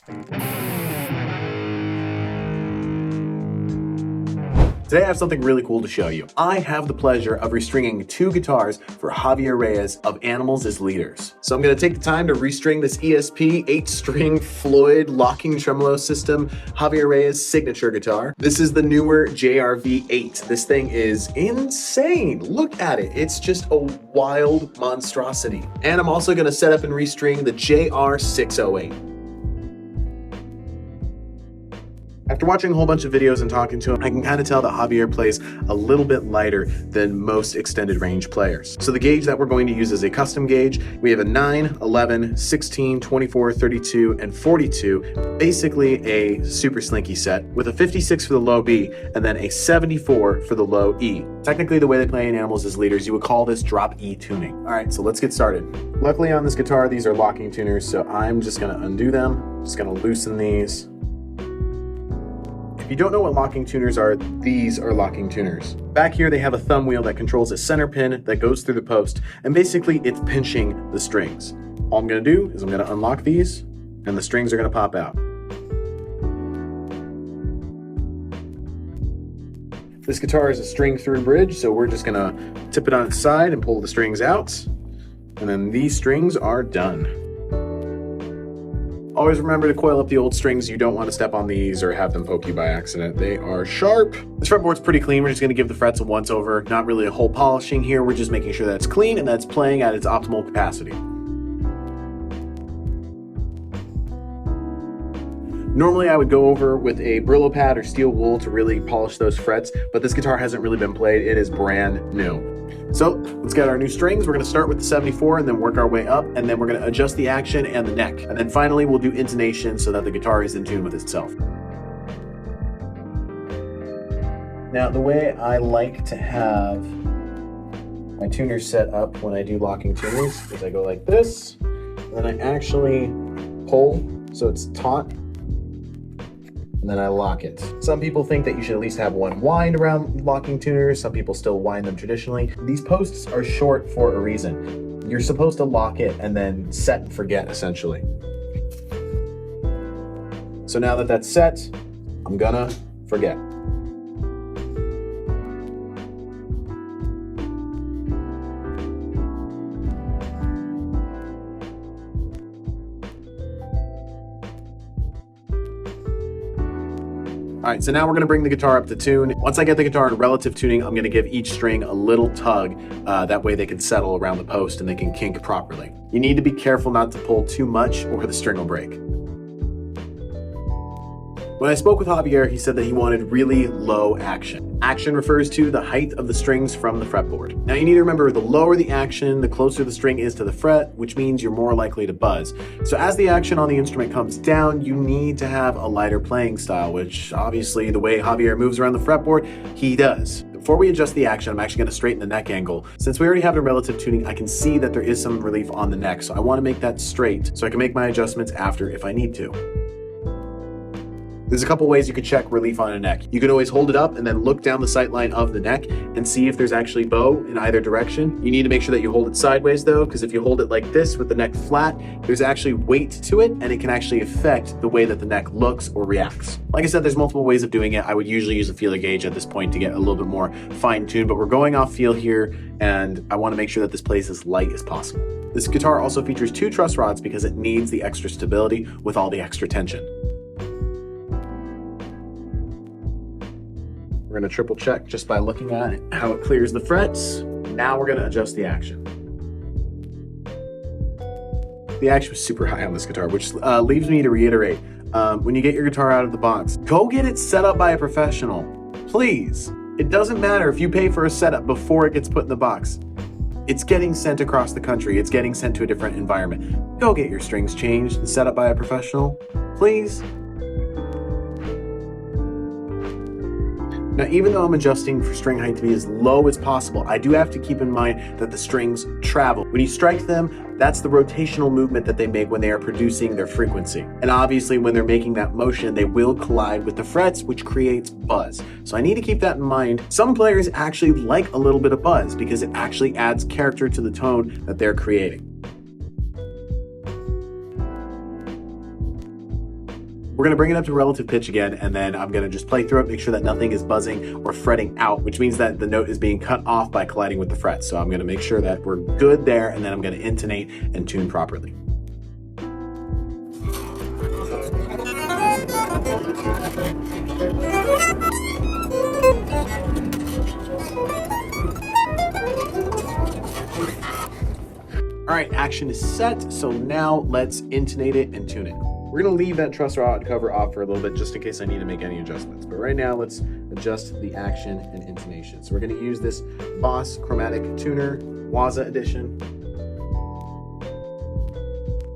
Today I have something really cool to show you. I have the pleasure of restringing 2 guitars for Javier Reyes of Animals as Leaders. So I'm going to take the time to restring this ESP 8-string Floyd locking tremolo system, Javier Reyes signature guitar. This is the newer JRV8. This thing is insane. Look at it. It's just a wild monstrosity. And I'm also going to set up and restring the JR608. After watching a whole bunch of videos and talking to him, I can kind of tell that Javier plays a little bit lighter than most extended range players. So the gauge that we're going to use is a custom gauge. We have a 9, 11, 16, 24, 32, and 42, basically a super slinky set with a 56 for the low B and then a 74 for the low E. Technically, the way they play in Animals as Leaders, you would call this drop E tuning. All right, so let's get started. Luckily on this guitar, these are locking tuners, so I'm just gonna undo them. Just gonna loosen these. If you don't know what locking tuners are, these are locking tuners. Back here they have a thumb wheel that controls a center pin that goes through the post, and basically it's pinching the strings. All I'm gonna do is I'm gonna unlock these, and the strings are gonna pop out. This guitar is a string through bridge, so we're just gonna tip it on its side and pull the strings out, and then these strings are done. Always remember to coil up the old strings. You don't want to step on these or have them poke you by accident. They are sharp. This fretboard's pretty clean. We're just going to give the frets a once over. Not really a whole polishing here. We're just making sure that it's clean and that it's playing at its optimal capacity. Normally I would go over with a Brillo pad or steel wool to really polish those frets, but this guitar hasn't really been played. It is brand new. So let's get our new strings. We're going to start with the 74 and then work our way up, and then we're going to adjust the action and the neck. And then finally we'll do intonation so that the guitar is in tune with itself. Now the way I like to have my tuners set up when I do locking tuners is I go like this, and then I actually pull so it's taut, and then I lock it. Some people think that you should at least have one wind around locking tuners. Some people still wind them traditionally. These posts are short for a reason. You're supposed to lock it and then set and forget, essentially. So now that that's set, I'm gonna forget. All right, so now we're gonna bring the guitar up to tune. Once I get the guitar in relative tuning, I'm gonna give each string a little tug. That way they can settle around the post and they can kink properly. You need to be careful not to pull too much or the string will break. When I spoke with Javier, he said that he wanted really low action. Action refers to the height of the strings from the fretboard. Now you need to remember, the lower the action, the closer the string is to the fret, which means you're more likely to buzz. So as the action on the instrument comes down, you need to have a lighter playing style, which obviously the way Javier moves around the fretboard, he does. Before we adjust the action, I'm actually going to straighten the neck angle. Since we already have it in relative tuning, I can see that there is some relief on the neck, so I want to make that straight so I can make my adjustments after if I need to. There's a couple ways you could check relief on a neck. You can always hold it up and then look down the sight line of the neck and see if there's actually bow in either direction. You need to make sure that you hold it sideways though, because if you hold it like this with the neck flat, there's actually weight to it and it can actually affect the way that the neck looks or reacts. Like I said, there's multiple ways of doing it. I would usually use a feeler gauge at this point to get a little bit more fine-tuned, but we're going off feel here and I want to make sure that this plays as light as possible. This guitar also features 2 truss rods because it needs the extra stability with all the extra tension. We're gonna triple check just by looking at it, how it clears the frets. Now we're gonna adjust the action. The action was super high on this guitar, which leaves me to reiterate, when you get your guitar out of the box, go get it set up by a professional, please. It doesn't matter if you pay for a setup before it gets put in the box. It's getting sent across the country. It's getting sent to a different environment. Go get your strings changed and set up by a professional, please. Now, even though I'm adjusting for string height to be as low as possible, I do have to keep in mind that the strings travel. When you strike them, that's the rotational movement that they make when they are producing their frequency. And obviously, when they're making that motion, they will collide with the frets, which creates buzz. So I need to keep that in mind. Some players actually like a little bit of buzz because it actually adds character to the tone that they're creating. We're gonna bring it up to relative pitch again, and then I'm gonna just play through it, make sure that nothing is buzzing or fretting out, which means that the note is being cut off by colliding with the frets. So I'm gonna make sure that we're good there, and then I'm gonna intonate and tune properly. All right, action is set, so now let's intonate it and tune it. We're gonna leave that truss rod cover off for a little bit just in case I need to make any adjustments. But right now, let's adjust the action and intonation. So we're gonna use this Boss Chromatic Tuner, Waza edition.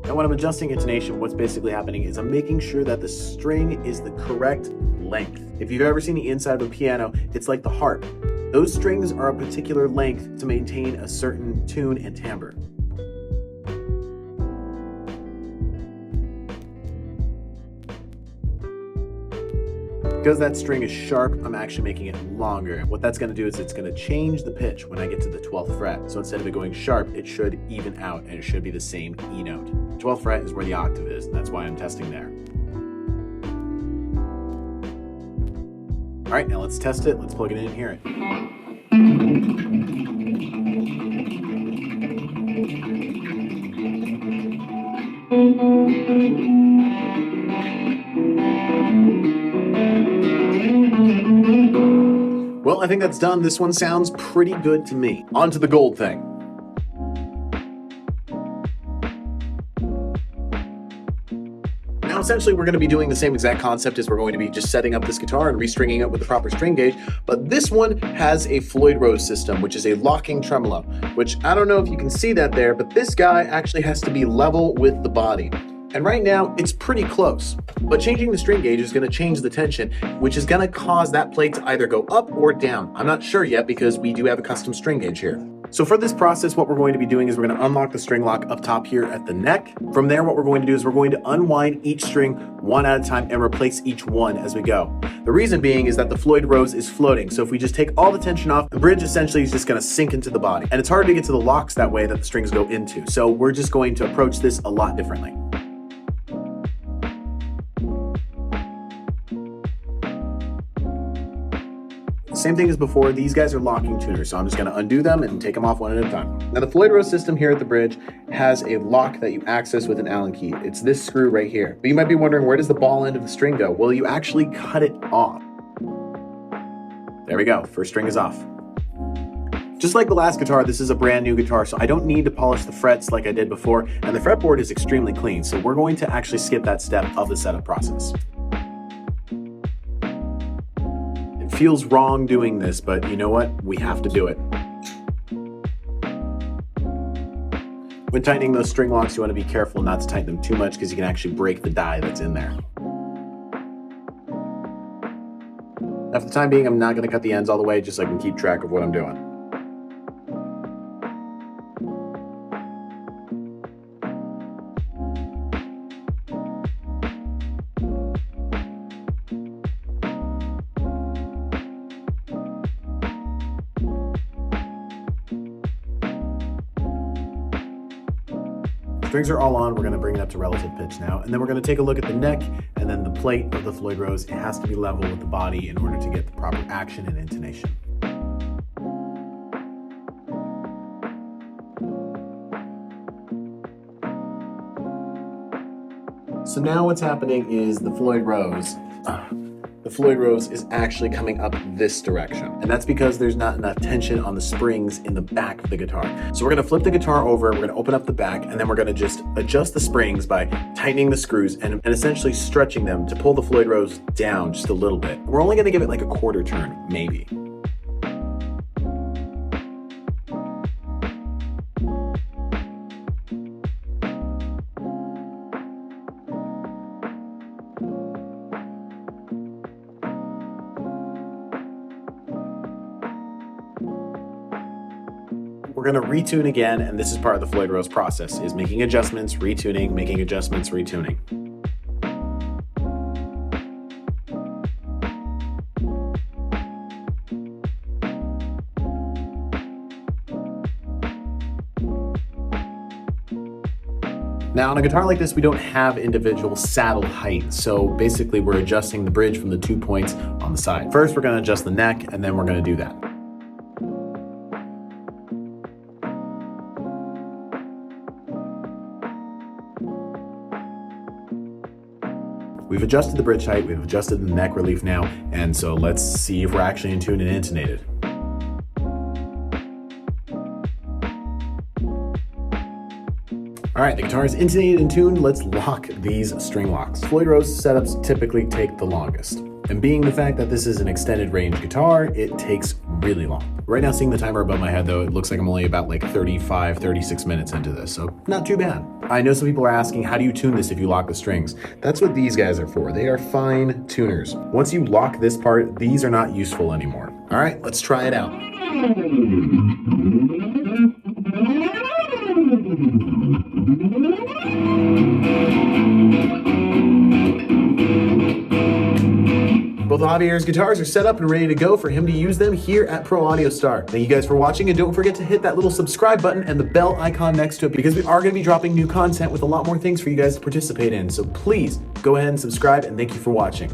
And when I'm adjusting intonation, what's basically happening is I'm making sure that the string is the correct length. If you've ever seen the inside of a piano, it's like the harp. Those strings are a particular length to maintain a certain tune and timbre. Because that string is sharp, I'm actually making it longer. What that's gonna do is it's gonna change the pitch when I get to the 12th fret. So instead of it going sharp, it should even out and it should be the same E note. 12th fret is where the octave is, and that's why I'm testing there. All right, now let's test it. Let's plug it in and hear it. Well, I think that's done. This one sounds pretty good to me. On to the gold thing. Now, essentially, we're going to be doing the same exact concept as we're going to be just setting up this guitar and restringing it with the proper string gauge, but this one has a Floyd Rose system, which is a locking tremolo, which I don't know if you can see that there, but this guy actually has to be level with the body. And right now, it's pretty close. But changing the string gauge is gonna change the tension, which is gonna cause that plate to either go up or down. I'm not sure yet because we do have a custom string gauge here. So for this process, what we're going to be doing is we're gonna unlock the string lock up top here at the neck. From there, what we're going to do is we're going to unwind each string one at a time and replace each one as we go. The reason being is that the Floyd Rose is floating. So if we just take all the tension off, the bridge essentially is just gonna sink into the body. And it's hard to get to the locks that way that the strings go into. So we're just going to approach this a lot differently. Same thing as before, these guys are locking tuners, so I'm just gonna undo them and take them off one at a time. Now the Floyd Rose system here at the bridge has a lock that you access with an Allen key. It's this screw right here. But you might be wondering, where does the ball end of the string go? Well, you actually cut it off. There we go, first string is off. Just like the last guitar, this is a brand new guitar, so I don't need to polish the frets like I did before, and the fretboard is extremely clean, so we're going to actually skip that step of the setup process. Feels wrong doing this, but you know what? We have to do it. When tightening those string locks, you want to be careful not to tighten them too much because you can actually break the die that's in there. Now for the time being, I'm not going to cut the ends all the way just so I can keep track of what I'm doing. Strings are all on, we're gonna bring it up to relative pitch now, and then we're gonna take a look at the neck and then the plate of the Floyd Rose. It has to be level with the body in order to get the proper action and intonation. So now what's happening is the Floyd Rose is actually coming up this direction. And that's because there's not enough tension on the springs in the back of the guitar. So we're gonna flip the guitar over, we're gonna open up the back, and then we're gonna just adjust the springs by tightening the screws and essentially stretching them to pull the Floyd Rose down just a little bit. We're only gonna give it like a quarter turn, maybe. We're gonna retune again, and this is part of the Floyd Rose process, is making adjustments, retuning, making adjustments, retuning. Now on a guitar like this, we don't have individual saddle height. So basically we're adjusting the bridge from the 2 points on the side. First, we're gonna adjust the neck and then we're gonna do that. We've adjusted the bridge height, we've adjusted the neck relief now, and so let's see if we're actually in tune and intonated. All right, the guitar is intonated and tuned. Let's lock these string locks. Floyd Rose setups typically take the longest. And being the fact that this is an extended range guitar, it takes really long. Right now, seeing the timer above my head though, it looks like I'm only about like 35, 36 minutes into this, so not too bad. I know some people are asking, how do you tune this if you lock the strings? That's what these guys are for. They are fine tuners. Once you lock this part, these are not useful anymore. All right, let's try it out. Both Javier's guitars are set up and ready to go for him to use them here at Proaudiostar. Thank you guys for watching, and don't forget to hit that little subscribe button and the bell icon next to it, because we are going to be dropping new content with a lot more things for you guys to participate in. So please go ahead and subscribe, and thank you for watching.